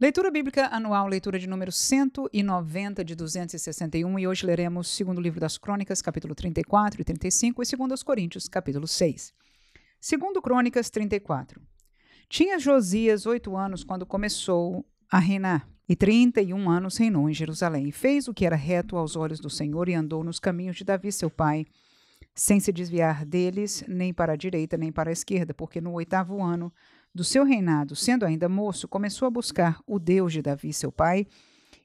Leitura Bíblica Anual, leitura de número 190 de 261, e hoje leremos o segundo livro das Crônicas, capítulo 34 e 35, e segundo aos Coríntios, capítulo 6. Segundo Crônicas 34. Tinha Josias 8 anos quando começou a reinar, e 31 anos reinou em Jerusalém, e fez o que era reto aos olhos do Senhor, e andou nos caminhos de Davi seu pai, sem se desviar deles, nem para a direita, nem para a esquerda, porque no 8º ano do seu reinado, sendo ainda moço, começou a buscar o Deus de Davi, seu pai,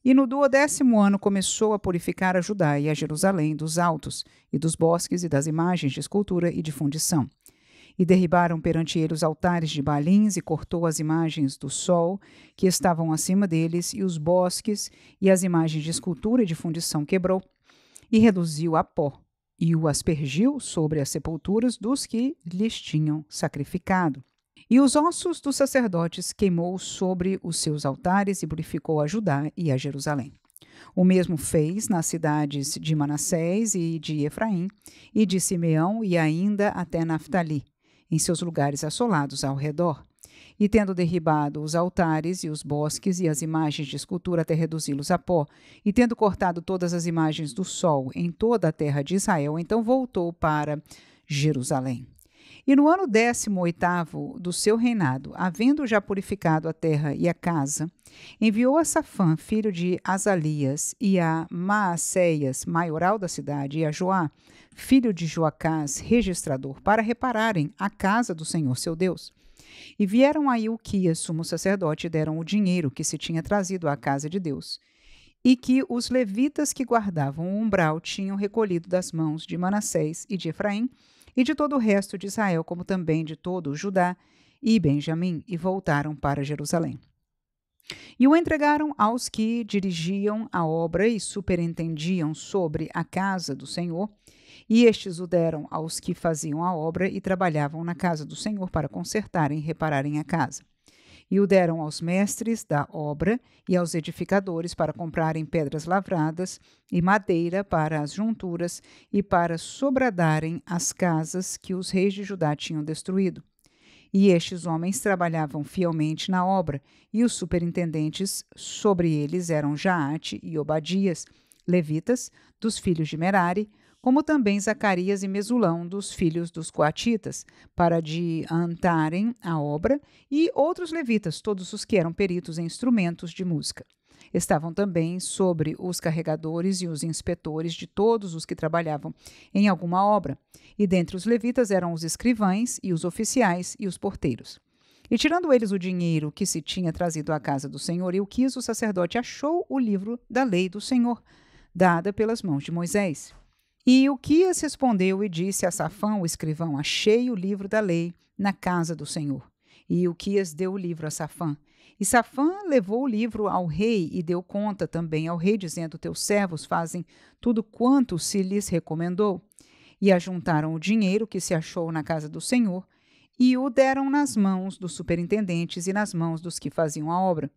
e no 12º ano começou a purificar a Judá e a Jerusalém dos altos, e dos bosques, e das imagens de escultura e de fundição. E derribaram perante ele os altares de Baalins, e cortou as imagens do sol que estavam acima deles, e os bosques, e as imagens de escultura e de fundição quebrou, e reduziu a pó, e o aspergiu sobre as sepulturas dos que lhes tinham sacrificado. E os ossos dos sacerdotes queimou sobre os seus altares e purificou a Judá e a Jerusalém. O mesmo fez nas cidades de Manassés e de Efraim, e de Simeão e ainda até Naftali, em seus lugares assolados ao redor. E tendo derribado os altares e os bosques e as imagens de escultura até reduzi-los a pó, e tendo cortado todas as imagens do sol em toda a terra de Israel, então voltou para Jerusalém. E no ano 18º do seu reinado, havendo já purificado a terra e a casa, enviou a Safã, filho de Azalias, e a Maacéias, maioral da cidade, e a Joá, filho de Joacás, registrador, para repararem a casa do Senhor seu Deus. E vieram a Ilquias, sumo sacerdote, e deram o dinheiro que se tinha trazido à casa de Deus, e que os levitas que guardavam o umbral tinham recolhido das mãos de Manassés e de Efraim, e de todo o resto de Israel, como também de todo o Judá e Benjamim, e voltaram para Jerusalém. E o entregaram aos que dirigiam a obra e superintendiam sobre a casa do Senhor, e estes o deram aos que faziam a obra e trabalhavam na casa do Senhor para consertarem e repararem a casa. E o deram aos mestres da obra e aos edificadores para comprarem pedras lavradas e madeira para as junturas e para sobradarem as casas que os reis de Judá tinham destruído. E estes homens trabalhavam fielmente na obra, e os superintendentes sobre eles eram Jaate e Obadias, levitas, dos filhos de Merari, como também Zacarias e Mesulão, dos filhos dos coatitas, para adiantarem a obra, e outros levitas, todos os que eram peritos em instrumentos de música. Estavam também sobre os carregadores e os inspetores de todos os que trabalhavam em alguma obra, e dentre os levitas eram os escrivães e os oficiais e os porteiros. E tirando eles o dinheiro que se tinha trazido à casa do Senhor, Ilquias, o sacerdote, achou o livro da lei do Senhor, dada pelas mãos de Moisés. E Ilquias respondeu e disse a Safã, o escrivão: achei o livro da lei na casa do Senhor. E Ilquias deu o livro a Safã. E Safã levou o livro ao rei e deu conta também ao rei, dizendo: teus servos fazem tudo quanto se lhes recomendou. E ajuntaram o dinheiro que se achou na casa do Senhor e o deram nas mãos dos superintendentes e nas mãos dos que faziam a obra.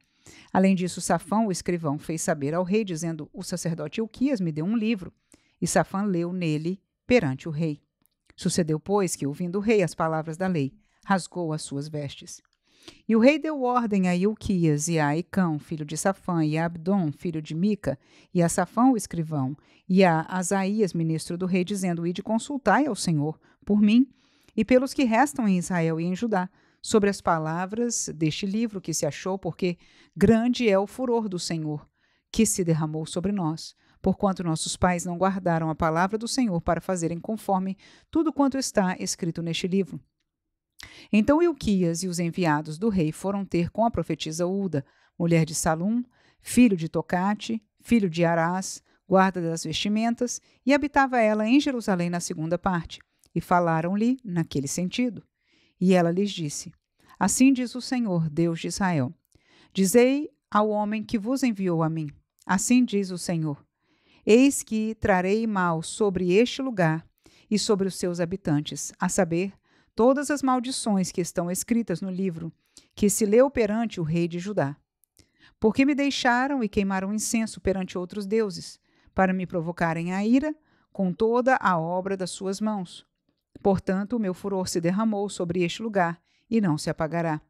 Além disso, Safã, o escrivão, fez saber ao rei, dizendo: o sacerdote Ilquias me deu um livro. E Safã leu nele perante o rei. Sucedeu, pois, que, ouvindo o rei as palavras da lei, rasgou as suas vestes. E o rei deu ordem a Ilquias e a Icão, filho de Safã, e a Abdom, filho de Mica, e a Safã, o escrivão, e a Asaías, ministro do rei, dizendo: ide consultai ao Senhor por mim e pelos que restam em Israel e em Judá, sobre as palavras deste livro que se achou, porque grande é o furor do Senhor, que se derramou sobre nós, porquanto nossos pais não guardaram a palavra do Senhor para fazerem conforme tudo quanto está escrito neste livro. Então Ilquias e os enviados do rei foram ter com a profetisa Uda, mulher de Salum, filho de Tocate, filho de Arás, guarda das vestimentas, e habitava ela em Jerusalém na segunda parte, e falaram-lhe naquele sentido. E ela lhes disse: assim diz o Senhor, Deus de Israel: dizei ao homem que vos enviou a mim: assim diz o Senhor: eis que trarei mal sobre este lugar e sobre os seus habitantes, a saber, todas as maldições que estão escritas no livro, que se leu perante o rei de Judá. Porque me deixaram e queimaram incenso perante outros deuses, para me provocarem a ira com toda a obra das suas mãos. Portanto, o meu furor se derramou sobre este lugar e não se apagará.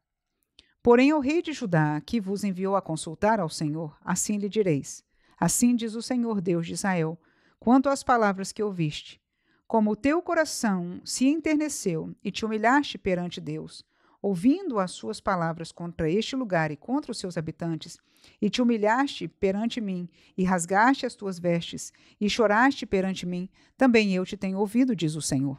Porém ao rei de Judá, que vos enviou a consultar ao Senhor, assim lhe direis: Assim diz o Senhor Deus de Israel, quanto às palavras que ouviste. Como o teu coração se enterneceu e te humilhaste perante Deus, ouvindo as suas palavras contra este lugar e contra os seus habitantes, e te humilhaste perante mim, e rasgaste as tuas vestes, e choraste perante mim, também eu te tenho ouvido, diz o Senhor.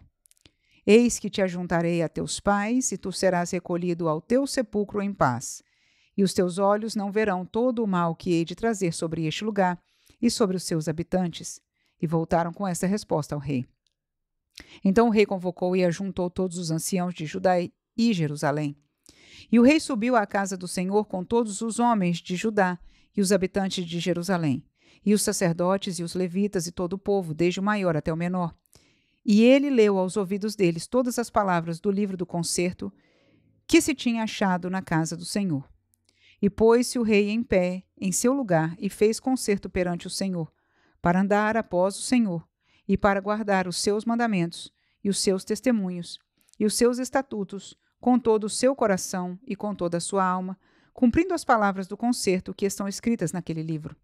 Eis que te ajuntarei a teus pais, e tu serás recolhido ao teu sepulcro em paz. E os teus olhos não verão todo o mal que hei de trazer sobre este lugar e sobre os seus habitantes. E voltaram com esta resposta ao rei. Então o rei convocou e ajuntou todos os anciãos de Judá e Jerusalém. E o rei subiu à casa do Senhor com todos os homens de Judá e os habitantes de Jerusalém, e os sacerdotes e os levitas e todo o povo, desde o maior até o menor. E ele leu aos ouvidos deles todas as palavras do livro do concerto que se tinha achado na casa do Senhor. E pôs-se o rei em pé em seu lugar e fez concerto perante o Senhor, para andar após o Senhor, e para guardar os seus mandamentos, e os seus testemunhos, e os seus estatutos, com todo o seu coração e com toda a sua alma, cumprindo as palavras do concerto que estão escritas naquele livro.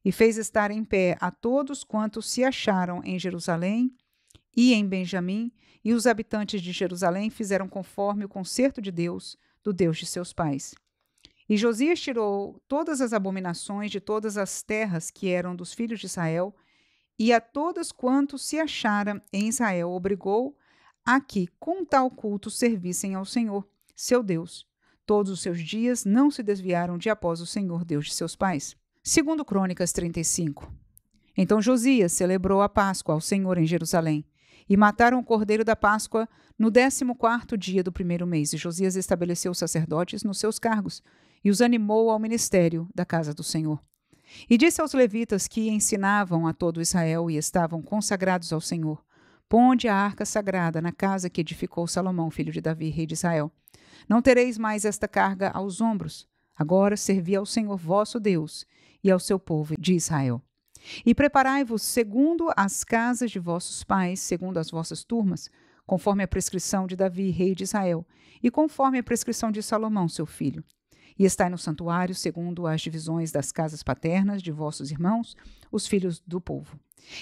E fez estar em pé a todos quantos se acharam em Jerusalém e em Benjamim, e os habitantes de Jerusalém fizeram conforme o concerto de Deus, do Deus de seus pais. E Josias tirou todas as abominações de todas as terras que eram dos filhos de Israel, e a todos quantos se acharam em Israel obrigou a que com tal culto servissem ao Senhor, seu Deus. Todos os seus dias não se desviaram de após o Senhor, Deus de seus pais. Segundo Crônicas 35. Então Josias celebrou a Páscoa ao Senhor em Jerusalém, e mataram o cordeiro da Páscoa no 14º dia do primeiro mês. E Josias estabeleceu os sacerdotes nos seus cargos, e os animou ao ministério da casa do Senhor. E disse aos levitas que ensinavam a todo Israel e estavam consagrados ao Senhor: Ponde a arca sagrada na casa que edificou Salomão, filho de Davi, rei de Israel. Não tereis mais esta carga aos ombros. Agora servi ao Senhor vosso Deus e ao seu povo de Israel. E preparai-vos segundo as casas de vossos pais, segundo as vossas turmas, conforme a prescrição de Davi, rei de Israel, e conforme a prescrição de Salomão, seu filho. E estai no santuário, segundo as divisões das casas paternas de vossos irmãos, os filhos do povo.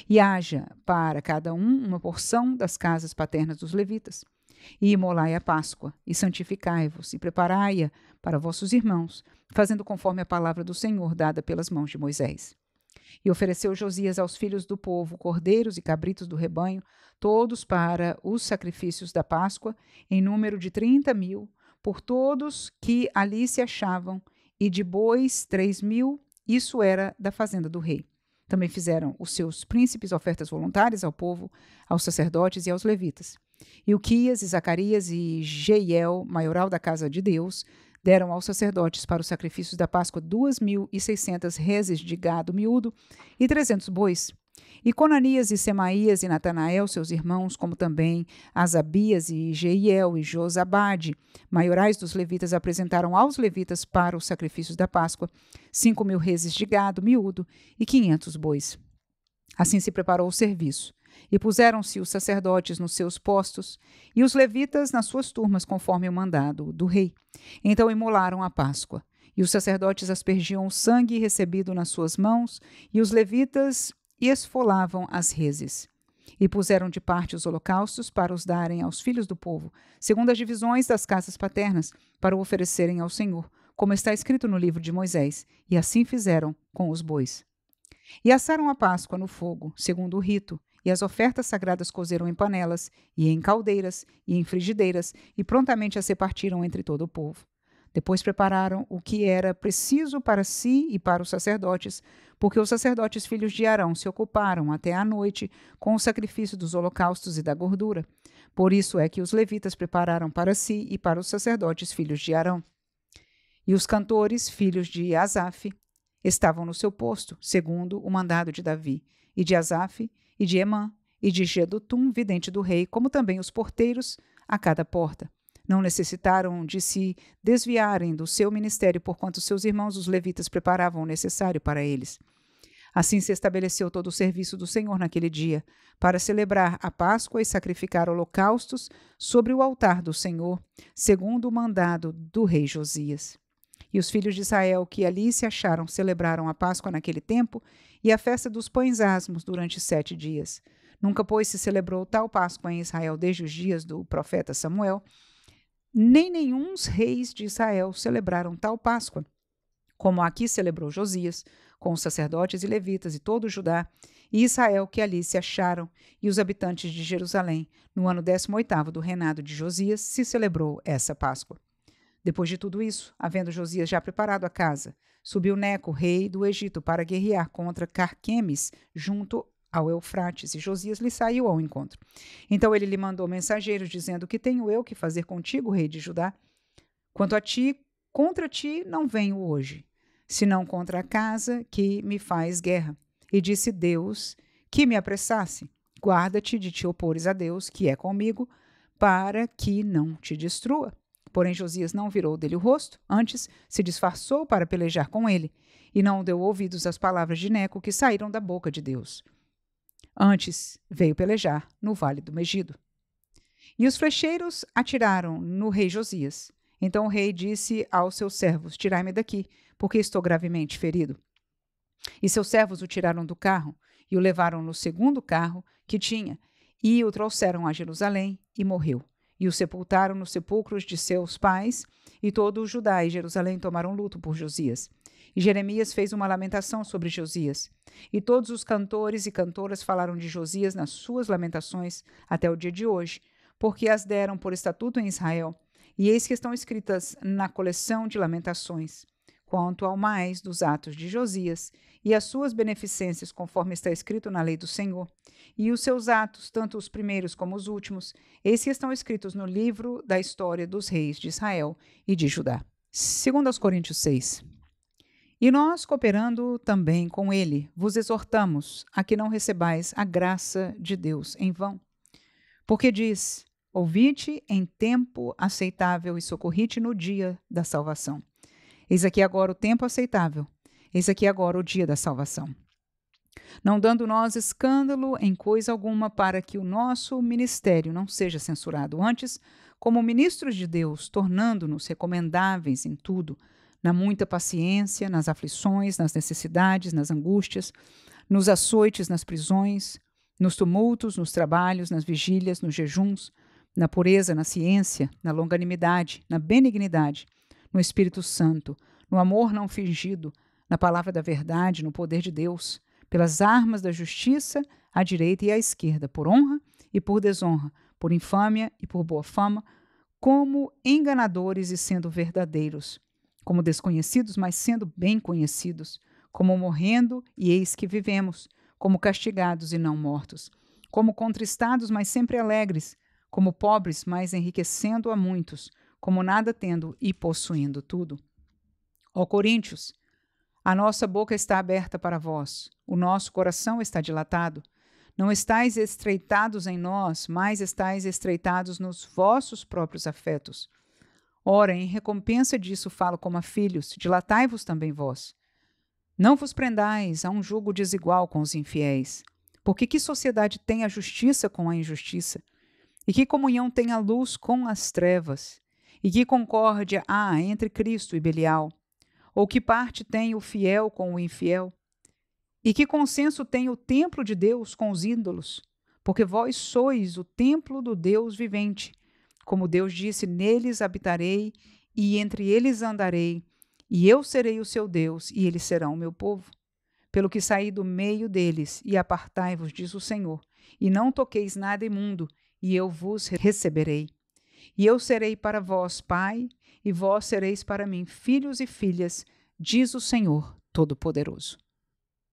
E haja para cada um uma porção das casas paternas dos levitas. E imolai a Páscoa, e santificai-vos, e preparai-a para vossos irmãos, fazendo conforme a palavra do Senhor dada pelas mãos de Moisés. E ofereceu Josias aos filhos do povo cordeiros e cabritos do rebanho, todos para os sacrifícios da Páscoa, em número de 30.000, por todos que ali se achavam, e de bois 3.000, isso era da fazenda do rei. Também fizeram os seus príncipes ofertas voluntárias ao povo, aos sacerdotes e aos levitas. E Uquias, e Zacarias e Jeiel, maioral da casa de Deus, deram aos sacerdotes para os sacrifícios da Páscoa 2.600 reses de gado miúdo e 300 bois. E Conanias e Semaías e Natanael, seus irmãos, como também Asabias e Jeiel e Josabade, maiorais dos levitas, apresentaram aos levitas para os sacrifícios da Páscoa 5.000 reses de gado miúdo e 500 bois. Assim se preparou o serviço. E puseram-se os sacerdotes nos seus postos, e os levitas nas suas turmas, conforme o mandado do rei. Então imolaram a Páscoa. E os sacerdotes aspergiam o sangue recebido nas suas mãos, e os levitas esfolavam as reses. E puseram de parte os holocaustos para os darem aos filhos do povo, segundo as divisões das casas paternas, para o oferecerem ao Senhor, como está escrito no livro de Moisés. E assim fizeram com os bois. E assaram a Páscoa no fogo, segundo o rito, e as ofertas sagradas cozeram em panelas, e em caldeiras, e em frigideiras, e prontamente as repartiram entre todo o povo. Depois prepararam o que era preciso para si e para os sacerdotes, porque os sacerdotes filhos de Arão se ocuparam até à noite com o sacrifício dos holocaustos e da gordura. Por isso é que os levitas prepararam para si e para os sacerdotes filhos de Arão. E os cantores, filhos de Asaf, estavam no seu posto, segundo o mandado de Davi, e de Asaf, e de Emã, e de Gedutum, vidente do rei, como também os porteiros a cada porta. Não necessitaram de se desviarem do seu ministério, porquanto seus irmãos os levitas preparavam o necessário para eles. Assim se estabeleceu todo o serviço do Senhor naquele dia, para celebrar a Páscoa e sacrificar holocaustos sobre o altar do Senhor, segundo o mandado do rei Josias. E os filhos de Israel que ali se acharam celebraram a Páscoa naquele tempo e a festa dos pães asmos durante 7 dias. Nunca, pois, se celebrou tal Páscoa em Israel desde os dias do profeta Samuel, nem nenhum reis de Israel celebraram tal Páscoa, como aqui celebrou Josias, com os sacerdotes e levitas e todo o Judá, e Israel que ali se acharam, e os habitantes de Jerusalém. No ano 18º do reinado de Josias, se celebrou essa Páscoa. Depois de tudo isso, havendo Josias já preparado a casa, subiu Neco, rei do Egito, para guerrear contra Carquemes, junto ao Eufrates, e Josias lhe saiu ao encontro. Então ele lhe mandou mensageiros, dizendo: Que tenho eu que fazer contigo, rei de Judá? Quanto a ti, contra ti não venho hoje, senão contra a casa que me faz guerra. E disse Deus que me apressasse: Guarda-te de te opores a Deus, que é comigo, para que não te destrua. Porém Josias não virou dele o rosto, antes se disfarçou para pelejar com ele, e não deu ouvidos às palavras de Neco que saíram da boca de Deus. Antes veio pelejar no vale do Megido. E os flecheiros atiraram no rei Josias. Então o rei disse aos seus servos: Tirai-me daqui, porque estou gravemente ferido. E seus servos o tiraram do carro e o levaram no segundo carro que tinha, e o trouxeram a Jerusalém, e morreu. E o sepultaram nos sepulcros de seus pais, e todo o Judá e Jerusalém tomaram luto por Josias. E Jeremias fez uma lamentação sobre Josias. E todos os cantores e cantoras falaram de Josias nas suas lamentações até o dia de hoje, porque as deram por estatuto em Israel. E eis que estão escritas na coleção de lamentações. Quanto ao mais dos atos de Josias e as suas beneficências, conforme está escrito na lei do Senhor, e os seus atos, tanto os primeiros como os últimos, eis que estão escritos no livro da história dos reis de Israel e de Judá. 2 Coríntios 6. E nós, cooperando também com ele, vos exortamos a que não recebais a graça de Deus em vão. Porque diz: Ouvi-te em tempo aceitável e socorri-te no dia da salvação. Eis aqui agora o tempo aceitável, eis aqui agora o dia da salvação. Não dando nós escândalo em coisa alguma, para que o nosso ministério não seja censurado. Antes, como ministros de Deus, tornando-nos recomendáveis em tudo, na muita paciência, nas aflições, nas necessidades, nas angústias, nos açoites, nas prisões, nos tumultos, nos trabalhos, nas vigílias, nos jejuns, na pureza, na ciência, na longanimidade, na benignidade, no Espírito Santo, no amor não fingido, na palavra da verdade, no poder de Deus, pelas armas da justiça, à direita e à esquerda, por honra e por desonra, por infâmia e por boa fama, como enganadores e sendo verdadeiros, como desconhecidos, mas sendo bem conhecidos, como morrendo e eis que vivemos, como castigados e não mortos, como contristados, mas sempre alegres, como pobres, mas enriquecendo a muitos, como nada tendo e possuindo tudo. Ó Coríntios, a nossa boca está aberta para vós, o nosso coração está dilatado. Não estáis estreitados em nós, mas estáis estreitados nos vossos próprios afetos. Ora, em recompensa disso falo como a filhos, dilatai-vos também vós. Não vos prendais a um jugo desigual com os infiéis, porque que sociedade tem a justiça com a injustiça? E que comunhão tem a luz com as trevas? E que concórdia há entre Cristo e Belial? Ou que parte tem o fiel com o infiel? E que consenso tem o templo de Deus com os ídolos? Porque vós sois o templo do Deus vivente. Como Deus disse, neles habitarei e entre eles andarei, e eu serei o seu Deus e eles serão o meu povo. Pelo que saí do meio deles e apartai-vos, diz o Senhor, e não toqueis nada imundo, e eu vos receberei. E eu serei para vós pai, e vós sereis para mim filhos e filhas, diz o Senhor Todo-Poderoso.